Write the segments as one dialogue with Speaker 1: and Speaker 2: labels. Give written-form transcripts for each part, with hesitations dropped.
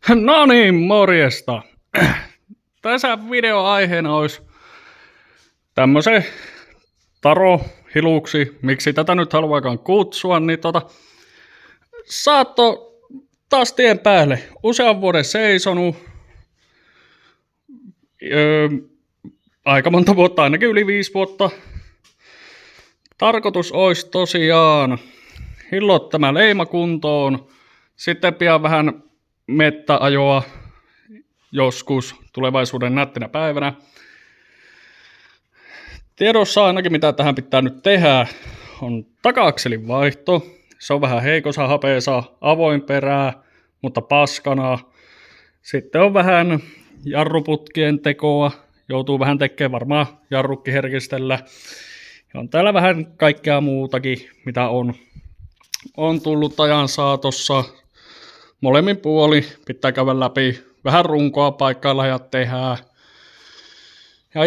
Speaker 1: No niin, morjesta. Tässä videoaiheena olisi tämmöisen tarohiluksi, miksi tätä nyt haluaakaan kutsua, niin saatto taas tien päälle. Usean vuoden seisonut, aika monta vuotta, ainakin yli 5 vuotta. Tarkoitus olisi tosiaan hilloa tämä leima kuntoon, sitten pian vähän mettäajoa joskus tulevaisuuden nättinä päivänä. Tiedossa ainakin mitä tähän pitää nyt tehdä on taka-akselin vaihto. Se on vähän heikossa hapeessa, avoin perää, mutta paskana. Sitten on vähän jarruputkien tekoa, joutuu vähän tekemään varmaan jarrukki herkistellä. Ja on täällä vähän kaikkea muutakin, mitä on tullut ajan saatossa. Molemmin puoli pitää käydä läpi, vähän runkoa paikkailla ja tehdä. Ja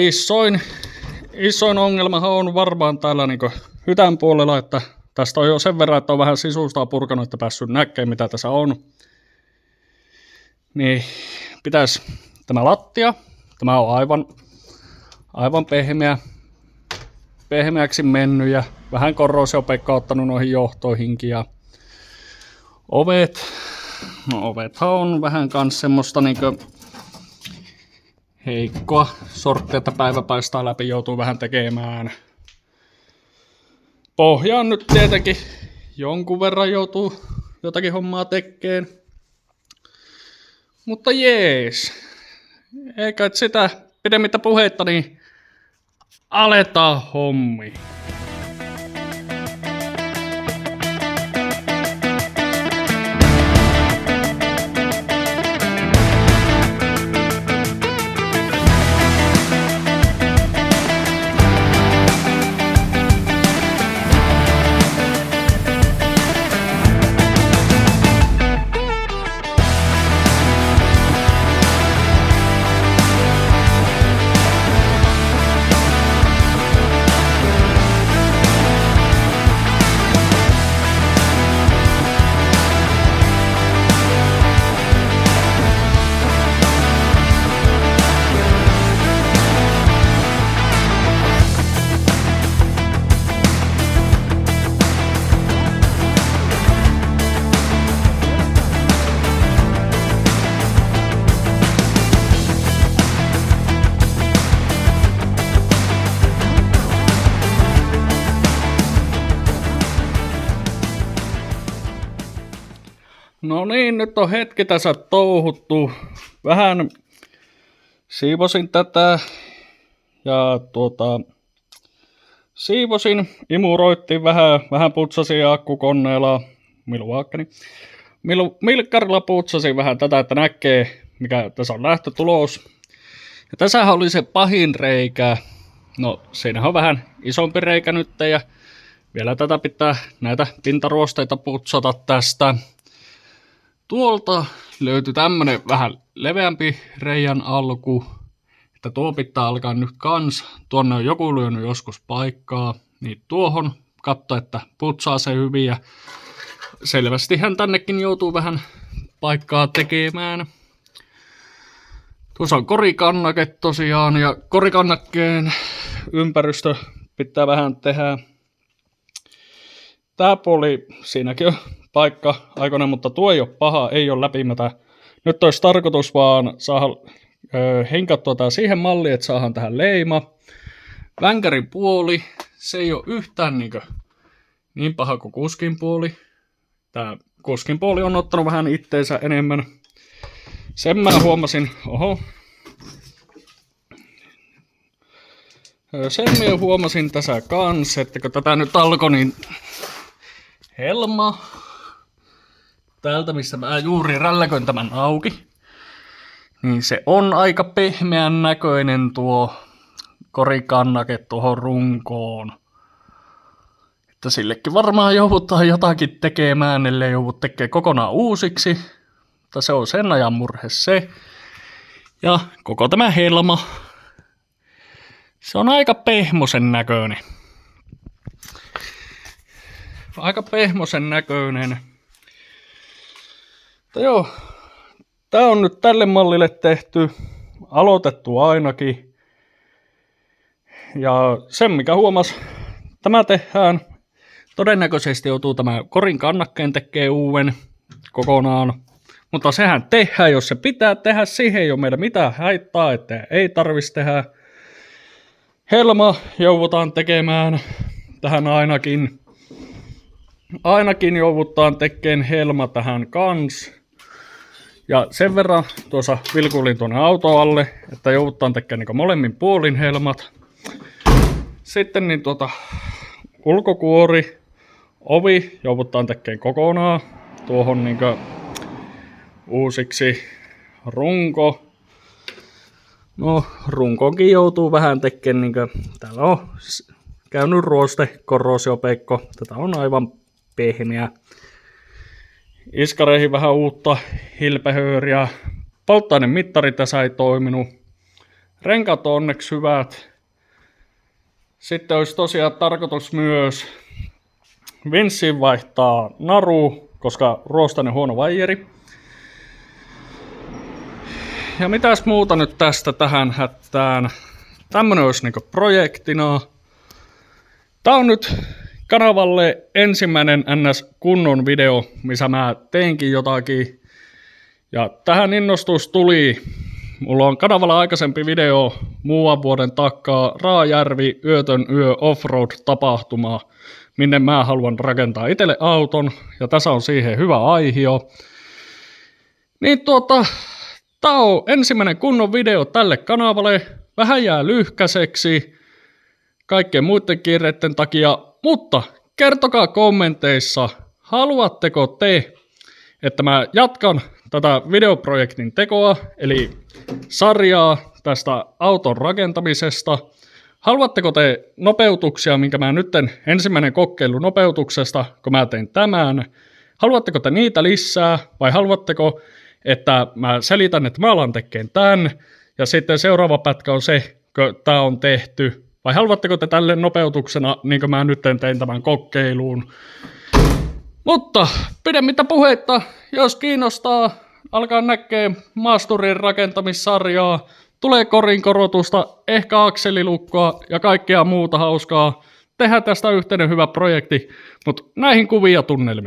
Speaker 1: isoin ongelmahan on varmaan täällä niin hytän puolella, että tästä on jo sen verran, että on vähän sisusta purkanut, että päässyt näkemään mitä tässä on. Niin pitäisi tämä lattia, tämä on aivan pehmeäksi mennyt ja vähän korroosiopekka ottanut noihin johtoihinkin ja ovethan on vähän kans semmoista niinkö heikkoa sorttia, että päivä paistaa läpi, joutuu vähän tekemään. Pohjaan nyt tietenkin jonkun verran joutuu jotakin hommaa tekemään. Mutta jees. Eikä sitä pidemmittä puheitta, niin aletaan hommi. No niin, nyt on hetki tässä touhuttu. Vähän siivosin tätä ja imuroittiin vähän putsasin akkukoneella, milkkarilla putsasin vähän tätä, että näkee mikä tässä on lähtötulos. Ja tässähän oli se pahin reikä. No siinähän on vähän isompi reikä nyt ja vielä tätä pitää näitä pintaruosteita putsata tästä. Tuolta löytyi tämmönen vähän leveämpi reijän alku, että tuo pitää alkaa nyt kans. Tuonne on joku lyönyt joskus paikkaa, niin tuohon katso, että putsaa se hyvin ja selvästihän tännekin joutuu vähän paikkaa tekemään. Tuossa on korikannake tosiaan ja korikannakkeen ympäristö pitää vähän tehdä. Tää puoli, siinäkin on paikka aikoinen, mutta tuo ei ole paha, ei ole läpimätä. Nyt olisi tarkoitus vaan saada hinkattua tää siihen malliin, että saadaan tähän leima. Vänkärin puoli, se ei ole yhtään niin paha kuin kuskin puoli. Tää kuskin puoli on ottanut vähän itteensä enemmän. Sen mä huomasin, Sen mä huomasin tässä kans, että kun tätä nyt alkoi, niin helma täältä, missä mä juuri rälläköin tämän auki, niin se on aika pehmeän näköinen tuo korikannake tuohon runkoon. Että sillekin varmaan joudutaan jotakin tekemään, ellei joudut tekemään kokonaan uusiksi. Mutta se on sen ajan murhe se. Ja koko tämä helma, se on aika pehmosen näköinen. Mutta joo, Tää on nyt tälle mallille tehty, aloitettu ainakin. Ja sen mikä huomas, tämä tehdään, todennäköisesti joutuu tämä korin kannakkeen tekee uuden kokonaan. Mutta sehän tehdään, jos se pitää tehdä, siihen ei ole meillä mitään haittaa, että ei tarvitsisi tehdä. Helma joudutaan tekemään tähän ainakin. Ainakin joudutaan tekemään helma tähän kans. Ja sen verran tuossa vilkuilin tuonne auto alle, että joudutaan tekemään niin molemmin puolin helmat. Sitten niin ulkokuori, ovi joudutaan tekemään kokonaan. Tuohon niin uusiksi runko. No runkokin joutuu vähän tekemään, niin täällä on käynyt ruoste, korrosiopeikko. Tätä on aivan pehmeä. Iskareihin vähän uutta hilpehööriä. Polttoainemittari tässä ei toiminut. Renkaat on onneksi hyvät. Sitten olisi tosiaan tarkoitus myös vinssiin vaihtaa naru, koska ruostainen huono vaijeri. Ja mitäs muuta nyt tästä tähän hättään? Tämmönen olisi niinku projektina. Tää on nyt kanavalle ensimmäinen NS-kunnon video, missä mä teinkin jotakin. Ja tähän innostus tuli. Mulla on kanavalla aikaisempi video muuan vuoden takaa Raajärvi yötön yö offroad-tapahtuma, minne mä haluan rakentaa itselle auton. Ja tässä on siihen hyvä aihio. Niin tää on ensimmäinen kunnon video tälle kanavalle. Vähän jää lyhkäiseksi kaikkien muiden kiireiden takia, mutta kertokaa kommenteissa, haluatteko te, että mä jatkan tätä videoprojektin tekoa, eli sarjaa tästä auton rakentamisesta. Haluatteko te nopeutuksia, minkä mä nyt ensimmäinen kokeilu nopeutuksesta, kun mä tein tämän. Haluatteko te niitä lisää vai haluatteko, että mä selitän, että mä alan tekemään tämän ja sitten seuraava pätkä on se, kun tää on tehty. Vai haluatteko te tälle nopeutuksena, niin kuin mä nyt tein tämän kokeiluun. Mutta pidemmittä puheitta, jos kiinnostaa, alkaa näkee maasturin rakentamissarjaa, tulee korin korotusta, ehkä akselilukkoa ja kaikkea muuta hauskaa. Tehdään tästä yhteinen hyvä projekti, mutta näihin kuvia tunnelmiin.